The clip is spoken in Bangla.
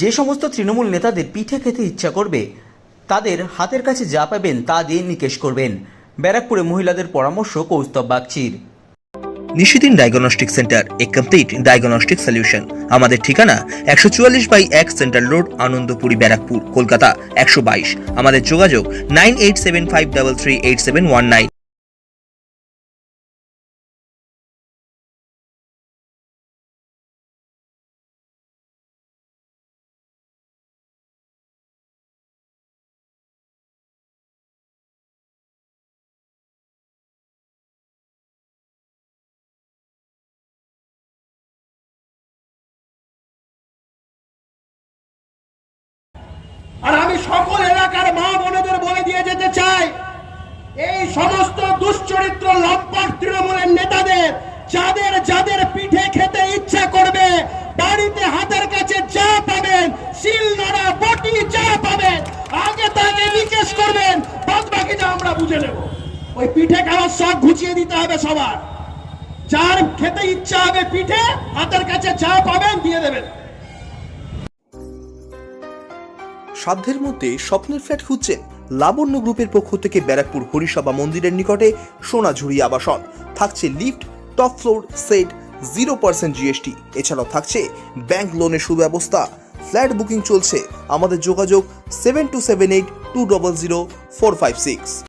যে সমস্ত তৃণমূল নেতাদের পিঠে খেতে ইচ্ছা করবে তাদের হাতের কাছে যা পাবেন তা দিয়ে নিকেশ করবেন। ব্যারাকপুরে মহিলাদের পরামর্শ কৌস্তব বাগচির। নিশিদিন ডায়াগনস্টিক সেন্টার, এ কমপ্লিট ডায়াগনস্টিক সলিউশন। আমাদের ঠিকানা 144/1 সেন্ট্রাল রোড, আনন্দপুরি, ব্যারাকপুর, কলকাতা 122। আমাদের যোগাযোগ 9875338719। আর আমি সকল এলাকার মা বোনেদের বলে দিয়ে যেতে চাই, এই সমস্ত দুশ্চরিত্র লম্পট তৃণমূলের নেতাদের যাদের যাদের পিঠে খেতে ইচ্ছা করবে, বাড়িতে হাতের কাছে যা পাবেন, শিল নোড়া বটি যা পাবেন, আগে তাকে নিকেশ করবেন, বাদ বাকিটা আমরা বুঝে নেব। ওই পিঠে খাওয়ার শখ ঘুচিয়ে দিতে হবে সবার। যার খেতে ইচ্ছা হবে পিঠে, হাতের কাছে যা পাবেন দিয়ে দেবেন। সাধ্যের মধ্যে স্বপ্নের ফ্ল্যাট খুঁজছেন? লাবণ্য গ্রুপের পক্ষ থেকে ব্যারাকপুর হরিসভা মন্দিরের নিকটে সোনাঝুরি আবাসন। থাকছে lift, top floor, set, 0% GST। এছাড়াও থাকছে ব্যাংক লোনের সুব্যবস্থা। ফ্ল্যাট বুকিং চলছে। আমাদের যোগাযোগ 7278200456।